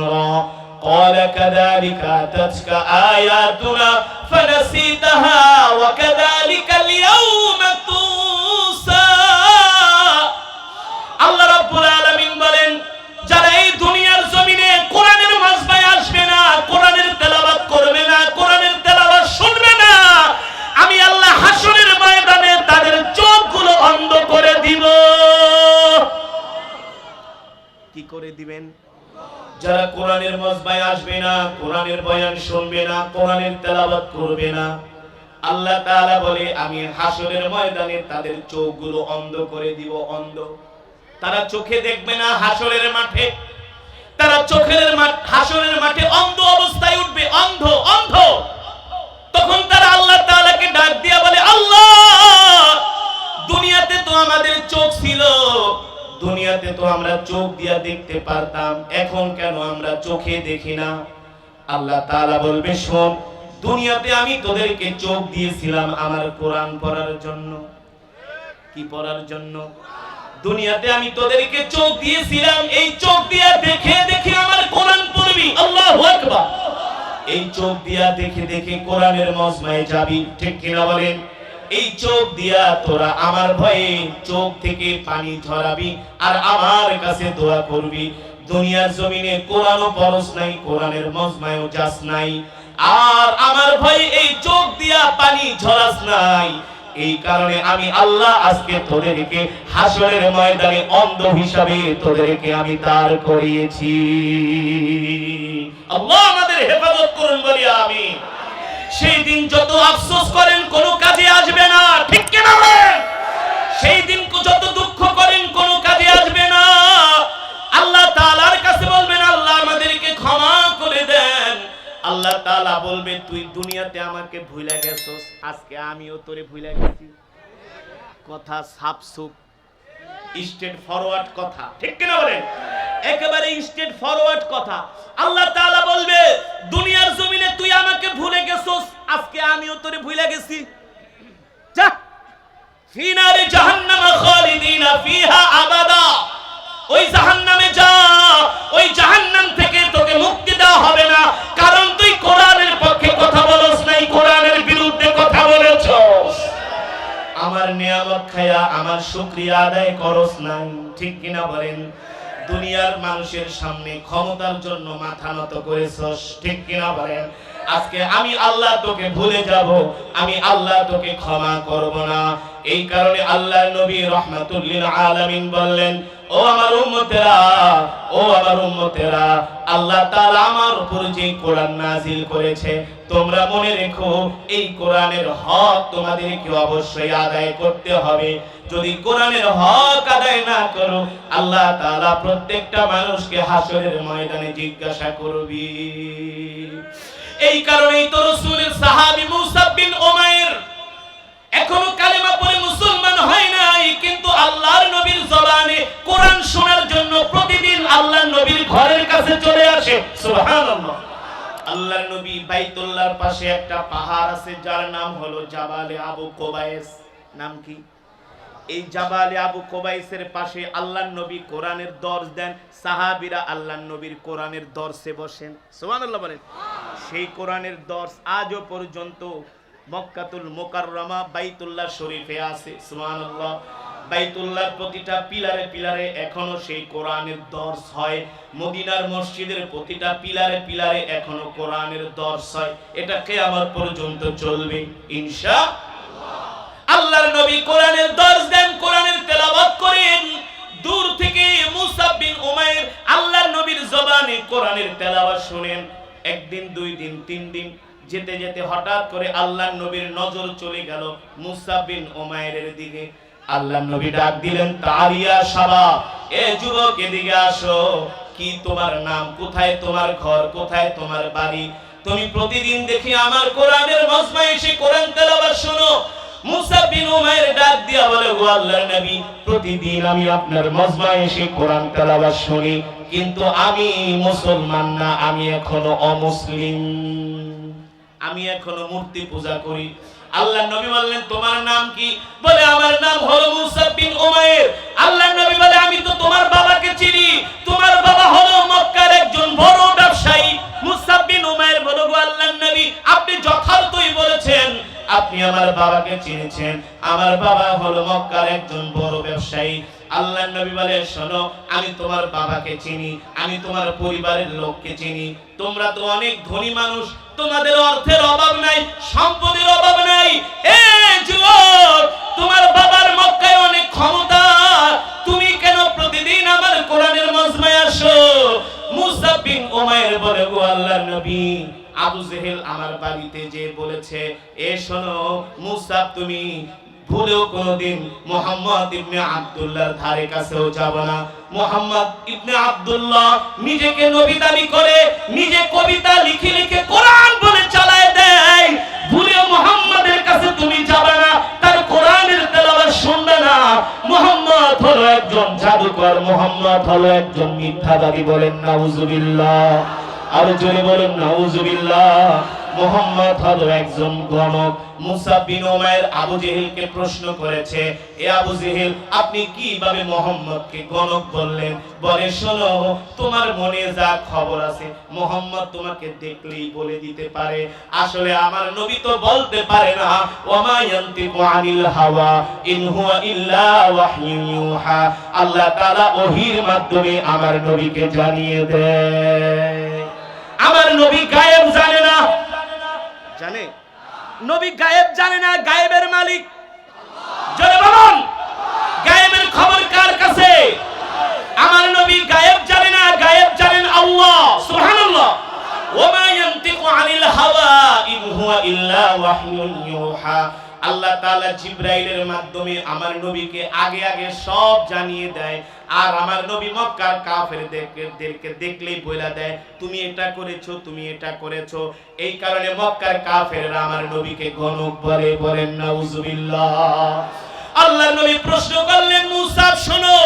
عسرا قال كذلك أتتك آياتنا فنسيتها وكذلك اليوم تنسى আল্লাহ রাব্বুল আলামিন বলেন, যারা এই দুনিয়ার জমিনে কোরআনের মাজমায় আসবে না, কোরআনের তেলাওয়াত করবে না, কোরআনের তেলাওয়াত শুনবে না, আমি আল্লাহ হাসরের ময়দানে তাদের চোখগুলো অন্ধ করে দিব। কি করে দিবেন? যারা কোরআনের মাজমায় আসবে না, কোরআনের বয়ান শুনবে না, কোরআনের তেলাওয়াত করবে না, আল্লাহ তাআলা বলে আমি হাসরের ময়দানে তাদের চোখগুলো অন্ধ করে দিব। অন্ধ, তারা চোখে দেখবে না হাসরের মাঠে, তারা হাসরের মাঠে অন্ধ অবস্থায় উঠবে, অন্ধ অন্ধ। তখন তারা আল্লাহ তাআলাকে ডাক দিয়া বলে, আল্লাহ, দুনিয়াতে তো আমাদের চোখ ছিল, দুনিয়াতে তো আমরা চোখ দিয়া দেখতে পারতাম, এখন কেন আমরা চোখে দেখি না? আল্লাহ তাআলা বলবে, শোন, দুনিয়াতে আমি তোদেরকে চোখ দিয়েছিলাম আমার কোরআন পড়ার জন্য। কি পড়ার জন্য? দুনিয়াতে আমি তোদেরকে চোখ দিয়েছিলাম, এই চোখ দিয়া দেখে দেখে আমার কোরআন পড়বি। আল্লাহু আকবার। এই চোখ দিয়া দেখে দেখে কোরআনের মজমায় যাবি, ঠিক কিনা বলেন? এই চোখ দিয়া তোরা আমার ভয়ে চোখ থেকে পানি ঝরাবি আর আমার কাছে দোয়া করবি। দুনিয়ার জমিনে কোরআনও পড়স নাই, কোরআনের মজমায়ও যাস নাই, আর আমার ভয়ে এই চোখ দিয়া পানি ঝরাস নাই। এই কারণে আমি আল্লাহ আজকে তোদেরকে হাসরের ময়দানে অন্ধ হিসাবে তোদেরকে আমি দাঁড় করিয়েছি। আল্লাহ আমাদের হেফাজত করুন, বলি আমিন। সেই দিন যত আফসোস করেন কোনো কাজে আসবে না, ঠিক কিনা বলেন? সেই দিন যত দুঃখ করেন কোনো কাজে আসবে না। আল্লাহ তাআলার কাছে বলবেন, আল্লাহ আমাদেরকে ক্ষমা করে দেন। আল্লাহ তাআলা বলবে, তুই দুনিয়াতে আমাকে ভুলে গেছস, আজকে আমিও তোরে ভুলে গেছি। কথা সাপসুপ, স্ট্রেট ফরওয়ার্ড কথা, ঠিক কিনা বলেন? একেবারে স্ট্রেট ফরওয়ার্ড কথা। আল্লাহ তাআলা বলবে, দুনিয়ার জমিনে তুই আমাকে ভুলে গেছস, আজকে আমিও তোরে ভুলে গেছি। যা ফি নারি জাহান্নাম খালিদিনা ফিহা আবাদা, ওই জাহান্নামে যা, ওই জাহান্নাম থেকে তোকে মুক্তি দেওয়া হবে না, কারণ তুই কোরআনের পক্ষে কথা বলছ নাই, কোরআনের বিরুদ্ধে কথা বলেছস। আমার নিয়ামত খায়া আমার শুকরিয়া আদায় করস নাই, ঠিক কিনা বলেন? দুনিয়ার মানুষের সামনে ক্ষমতার জন্য মাথা নত করেছস, ঠিক কিনা বলেন? আজকে আমি আল্লাহ তোকে ভুলে যাব, আমি আল্লাহ তোকে ক্ষমা করব না। এই কারণে আল্লাহর নবী রাহমাতুল লিল আলামিন বললেন, ও আমার উম্মতেরা, ও আমার উম্মতেরা, আল্লাহ তাআলা আমার উপর যে কোরআন নাযিল করেছে, তোমরা মনে রেখো এই কোরআনের হক তোমাদেরকে অবশ্যই আদায় করতে হবে। যদি কোরআনের হক আদায় না করো, আল্লাহ তাআলা প্রত্যেকটা মানুষকে হাসরের ময়দানে জিজ্ঞাসা করবে। এই কারণেই তো রাসূলের সাহাবী মুসাব বিন উমাইর এখনো কালেমা পড়ে মুসলমান হয় নাই, কিন্তু আল্লাহর নবীর জবানে কোরআন শোনার জন্য প্রতিদিন আল্লাহর নবীর ঘরের কাছে চলে আসে। সুবহানাল্লাহ। আল্লাহর নবী বাইতুল্লাহর পাশে একটা পাহাড় আছে যার নাম হলো জাবালে আবু কুবাইস। নাম কি? এই জাবালে আবু কুবাইসের পাশে আল্লাহর নবী কোরআনের দর্স দেন, সাহাবীরা আল্লাহর নবীর কোরআনের দর্সে বসেন। সুবহানাল্লাহ বলেন। সেই কোরআনের দর্স আজও পর্যন্ত মক্কাতুল মুকাররমা বাইতুল্লাহ শরীফে আছে। সুবহানাল্লাহ। বাইতুল্লাহর প্রতিটা পিলারে পিলারে এখনো সেই কোরআনের দর্স হয়। মদিনার মসজিদের প্রতিটা পিলারে পিলারে এখনো কোরআনের দর্স হয়। এটা কিয়ামত পর্যন্ত চলবে ইনশাআল্লাহ। আল্লাহর নবী কোরআনের দর্স দেন, কোরআনের তেলাওয়াত করেন। দূর থেকে মুসাব বিন উমাইর আল্লাহর নবীর জবানে কোরআনের তেলাওয়াত শুনেন। একদিন, দুই দিন, তিন দিন যেতে যেতে হঠাৎ করে আল্লাহর নবীর নজর চলে গেল মুসাব বিন উমাইরের দিকে। আল্লাহর নবী ডাক দিলেন, তারিয়া শাবাব, এ যুবক এদিকে আসো। কি তোমার নাম? কোথায় তোমার ঘর? কোথায় তোমার বাড়ি? তুমি প্রতিদিন দেখি আমার কোরআনের মজমায় এসে কোরআন তেলাওয়াত শোনো। মুসাব বিন উমাইর ডাক দিয়া বলে, ও আল্লাহর নবী, প্রতিদিন আমি আপনার মজমায় এসে কোরআন তেলাওয়াত শুনি, কিন্তু আমি মুসলমান না, আমি এখনো অমুসলিম, আমি এখনো মূর্তি পূজা করি। আল্লাহর নবী বললেন, তোমার নাম কি? বলে, আমার নাম হলো মুসাব বিন উমাইর। আল্লাহর নবী বলে, আমি তো তোমার বাবাকে চিনি, তোমার বাবা হলো মক্কার একজন বড় আমার বাবাকে চিনেছেন, আমার বাবা হলো মক্কার একজন বড় ব্যবসায়ী। আল্লাহর নবী বলে, শোনো, আমি তোমার বাবাকে চিনি, আমি তোমার পরিবারের লোককে চিনি। তোমরা তো অনেক ধনী মানুষ, তোমাদের অর্থের অভাব নাই, সম্পদের অভাব নাই। যুবক, তোমার বাবার মক্কায় অনেক ক্ষমতা, তুমি কেন প্রতিদিন আমার কোরআনের মজমায় আসো? মুসাব বিন উমাইর বলে, গো আল্লাহর নবী, আবু জেহেল আমার বাড়িতে যে বলেছে, শোনো মুসাব, তুমি ভুলেও কোনদিন মুহাম্মদ ইবনে আব্দুল্লাহর ধারে কাছেও যাব না। মুহাম্মদ ইবনে আব্দুল্লাহ নিজেকে নবী দাবি করে, নিজে কবিতা লিখে লিখে কোরআন বলে চালায় দেয়। ভুলেও মুহাম্মাদের কাছে তুমি যাবে না, তার কোরআনের তেলাওয়াত শুনবে না। মুহাম্মদ হলো একজন জাদুকর, মুহাম্মদ হলো একজন মিথ্যাবাদী। বলেন নাউজুবিল্লাহ, আর জোরে বলেন নাউজুবিল্লাহ। মুহাম্মদ হলো একজন গণক। মুসা বিন উমাইর আবু জেহেলকে প্রশ্ন করেছে, এ আবু জেহেল, আপনি কিভাবে মুহাম্মদকে গণক বললেন? বলে, শোনো, তোমার মনে যা খবর আছে মুহাম্মদ তোমাকে দেখলেই বলে দিতে পারে। আসলে আমার নবী তো বলতে পারে না, ওমা ইয়ান্তিকু আনিল হাওয়া ইন হুয়া ইল্লা ওয়াহয়ুন ইউহা। আল্লাহ তাআলা ওহীর মাধ্যমে আমার নবীকে জানিয়ে দেয়। আমার নবী গায়েব জানে না। জানে? নবী গায়েব জানে না, গায়েবের মালিক জোরে বলুন, গায়েবের খবর কার কাছে? আমার নবী গায়েব জানে না, গায়েব জানেন আল্লাহ। সুবহানাল্লাহ। ওমা ইয়ান্তিকু আনিল হাওয়া ইন হুয়া ইল্লা ওয়াহয়ুন ইউহা। আল্লাহ তাআলা জিবরাইলের মাধ্যমে আমার নবীকে আগে আগে সব জানিয়ে দেয়। আর আমার নবী মক্কার কাফেরদেরকে দেখলেই বলে দেয়, তুমি এটা করেছো, তুমি এটা করেছো। এই কারণে মক্কার কাফেররা আমার নবীকে গণক বলে। বলেন নাউজুবিল্লাহ। আল্লাহর নবী প্রশ্ন করলেন, মুসা, শোনো,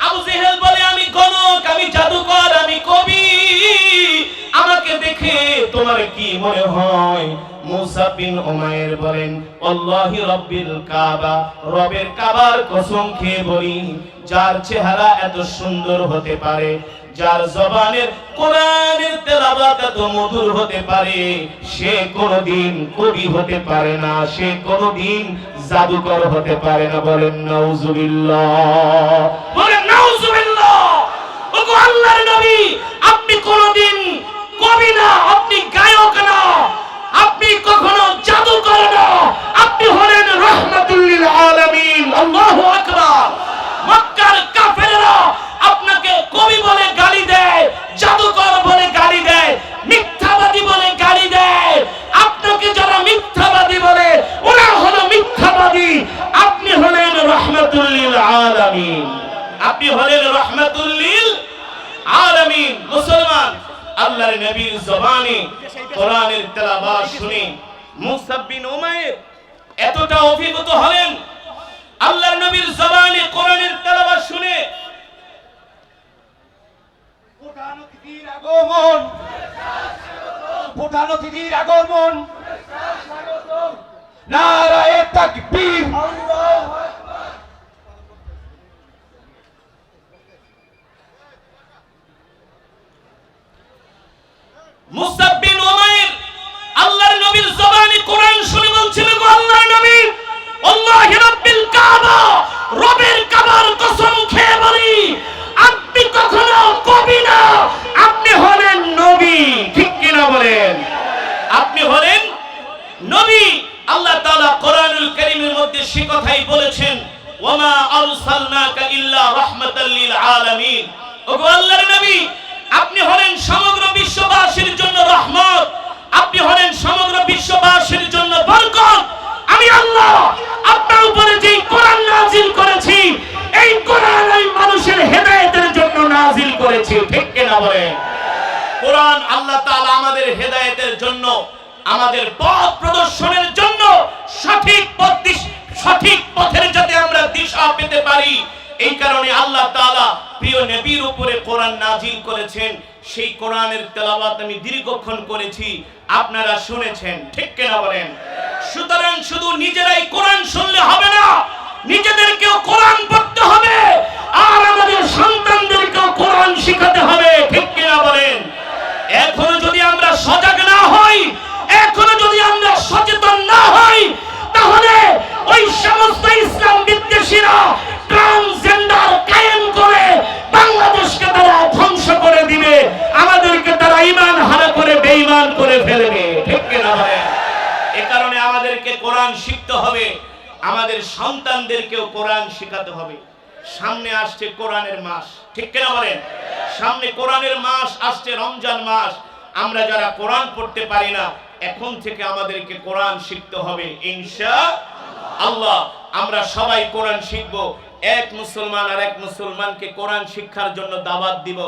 আবু জেহেল বলে, আমি গণক, আমি জাদুকর, আমি কবি, আমাকে দেখে তোমার কি মনে হয়? মুসা বিন উমাইর বলেন, আল্লাহি রাব্বিল কাবা, রবের কাবার কসম খেয়ে বলি, যার চেহারা এত সুন্দর হতে পারে, যার জবানের কোরআনের তেলাওয়াত এত মধুর হতে পারে, সে কোনদিন কবি হতে পারে না, সে কোনদিন জাদুকর হতে পারে না। বলেন নাউজুবিল্লাহ, বলেন নাউজুবিল্লাহ। ওগো আল্লাহর নবী, আপনি কোনদিন কবি না, আপনি গায়ক না, আপনি কখনো জাদুকর না, আপনি হলেন রাহমাতুল লিল আলামিন। আল্লাহু আকবার। মক্কার কাফেররা আপনাকে কবি বলে গালি দেয়, জাদুকর বলে গালি দেয়, মিথ্যাবাদী বলে গালি দেয়। আপনাকে যারা মিথ্যাবাদী বলে, ওরা হলো মিথ্যাবাদী। আপনি হলেন রাহমাতুল লিল আলামিন, আপনি হলেন রাহমাতুল লিল আলামিন। মুসলমান, আল্লাহর নবীর জবানে কোরআনের তেলাওয়াত শুনে মুসা বিন উমাইর এতটা অভিভূত হলেন, আল্লাহর নবীর জবানে কোরআনের তেলাওয়াত শুনে। প্রধান অতিথির আগমন, প্রধান অতিথির আগমন, নারায়ে তাকবীর, আল্লাহু আকবার। মুসা বিন উমাইর আল্লাহর নবীর জবানে কোরআন শুনে বলছিল, গো আল্লাহর নবী, আল্লাহি রাব্বিল কাবা, রবের কাবার কসম খেয়ে বলি, আপনি কখনো কবি না, আপনি হলেন নবী। ঠিক কি না বলেন? আপনি হলেন নবী। আল্লাহ তাআলা কোরআনুল কারীমের মধ্যে সে কথাই বলেছেন, ওয়ামা আরসালনাকা ইল্লা রাহমাতাল লিল আলামিন। ওগো আল্লাহর নবী, আপনি হলেন সমগ্র বিশ্ববাসীর জন্য রহমত, আপনি হলেন সমগ্র বিশ্ববাসীর জন্য বরকত। আমি আল্লাহ আপনার উপরে যে কোরআন নাযিল করেছি, এই কোরআন আমি মানুষের হেদায়েতের জন্য নাযিল করেছি। ঠিক কি না বলেন? কোরআন আল্লাহ তাআলা আমাদের হেদায়েতের জন্য, আমাদের পথ প্রদর্শনের জন্য, সঠিক পথের যাতে আমরা দিশা পেতে পারি, এই কারণে আল্লাহ তাআলা প্রিয় নবীর উপরে কোরআন নাযিল করেছেন। সেই কোরআনের তেলাওয়াত আমি দীর্ঘক্ষণ করেছি, আপনারা শুনেছেন। ঠিক কি না বলেন? সুতরাং শুধু নিজেরাই কোরআন শুনলে হবে না, নিজেদেরকেও কোরআন পড়তে হবে, আর আমাদের সন্তানদেরকেও কোরআন শেখাতে হবে। ঠিক কি না বলেন? এখনো যদি আমরা সজাগ না হই, এখনো যদি আমরা সচেতন না হই, তাহলে ওই সমস্ত ইসলাম বিদ্বেষীরা ট্রান্সজেন্ডার কায়েম করে বাংলাদেশকে তারা ধ্বংস করে দিবে, আমাদেরকে তারা ঈমান হারা করে বেঈমান করে ফেলবে। ঠিক কিনা বলেন? এ কারণে আমাদেরকে কোরআন শিখতে হবে, আমাদের সন্তানদেরকেও কোরআন শেখাতে হবে। সামনে আসছে কোরআনের মাস, ঠিক কিনা বলেন? সামনে কোরআনের মাস আসছে, রমজান মাস। আমরা যারা কোরআন পড়তে পারি না, এখন থেকে আমাদেরকে কোরআন শিখতে হবে ইনশাআল্লাহ। আমরা সবাই কোরআন শিখব। এক মুসলমান আর এক মুসলমানকে কোরআন শিক্ষার জন্য দাওয়াত দিব।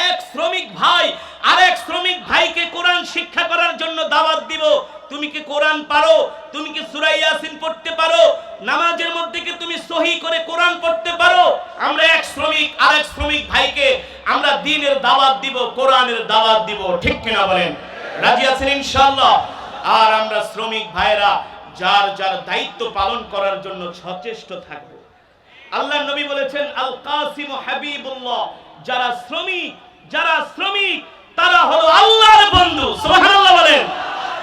এক শ্রমিক ভাই আর এক শ্রমিক ভাইকে কোরআন শিক্ষা করার জন্য দাওয়াত দিব। তুমি কি কোরআন পারো? তুমি কি সূরা ইয়াসিন পড়তে পারো? নামাজের মধ্যে কি তুমি সহি করে কোরআন পড়তে পারো? আমরা এক শ্রমিক আর এক শ্রমিক ভাইকে আমরা দ্বীনের দাওয়াত দিব, কোরআনের দাওয়াত দিব। ঠিক কিনা বলেন? রাজি আছেন ইনশাআল্লাহ? আর আমরা শ্রমিক ভাইরা যার যার দায়িত্ব পালন করার জন্য সচেষ্ট থাকব। আল্লাহর নবী বলেছেন, আল কাসিম হাবিবুল্লাহ, যারা শ্রমিক তারা হলো আল্লাহর বন্ধু। সুবহানাল্লাহ বলেন।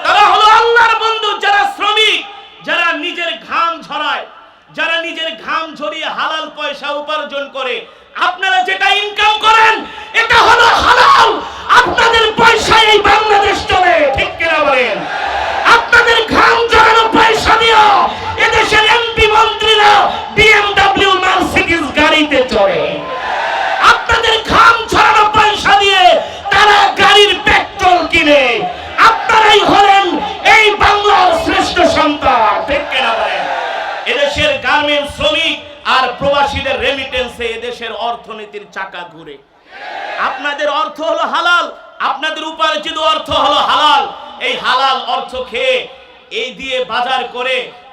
তারা হলো আল্লাহর বন্ধু যারা শ্রমিক, যারা নিজের ঘাম ঝরায়, যারা নিজের ঘাম ঝরিয়ে হালাল পয়সা উপার্জন করে। আপনারা যেটা ইনকাম করেন এটা হলো হালাল, আপনাদের পয়সায় এই বাংলাদেশ চলে। ঠিক কিনা বলেন? আপনাদের ঘাম ঝরানো পয়সা দিয়ে এদেশের এমপি মন্ত্রীরা BMW মার্সিডিজ গাড়িতে চড়ে। আপনাদের ঘাম ঝরানো পয়সা দিয়ে তারা গাড়ির পেট্রোল কিনে। আপনারাই হলেন এই বাংলার শ্রেষ্ঠ সন্তান। ঠিক কিনা বলেন? এদেশের গার্মেন্টস শ্রমিক আর প্রবাসীদের রেমিটেন্সে এদেশের অর্থনীতির চাকা ঘুরে। আপনাদের অর্থ হলো হালাল, আপনাদের উপার্জিত অর্থ হলো হালাল। এই হালাল অর্থ খেয়ে এই দিয়ে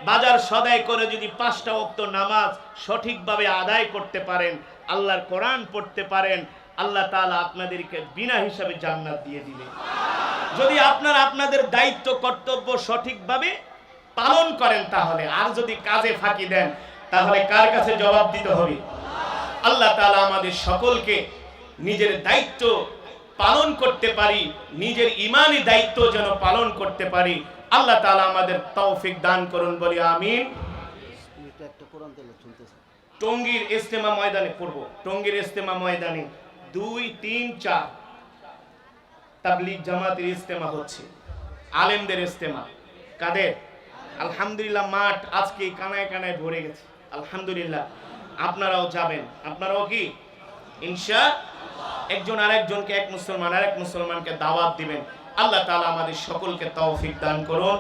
বাজার সদাই করে যদি 5টা ওয়াক্ত নামাজ সঠিকভাবে আদায় করতে পারেন, আল্লাহর কোরআন পড়তে পারেন, আল্লাহ তাআলা আপনাদেরকে বিনা হিসাবে জান্নাত দিয়ে দিবে। যদি আপনারা আপনাদের দায়িত্ব কর্তব্য সঠিকভাবে পালন করেন তাহলে। আর যদি কাজে ফাঁকি দেন তাহলে কার কাছে জবাব দিতে হবে? আল্লাহ তাআলা আমাদের সকলকে নিজের দায়িত্ব পালন করতে পারি, নিজের ঈমানি দায়িত্ব যেন পালন করতে পারি। আল্লাহ তাআলা আমাদের তৌফিক দান করুন, বলি আমিন। টঙ্গীর ইজতেমা ময়দানে পড়ব। টঙ্গীর ইজতেমা ময়দানে 2, 3, 4 তাবলীগ জামাতের ইজতেমা হচ্ছে, আলেমদের ইজতেমা। কাদের? আলহামদুলিল্লাহ, মাঠ আজকে কানায় কানায় ভরে গেছে। আলহামদুলিল্লাহ, আপনারাও যাবেন। আপনারাও কি ইনশাআল্লাহ একজন আরেকজনকে, এক মুসলমান আরেক মুসলমানকে দাওয়াত দিবেন। আল্লাহ তাআলা আমাদের সকলকে তৌফিক দান করুন।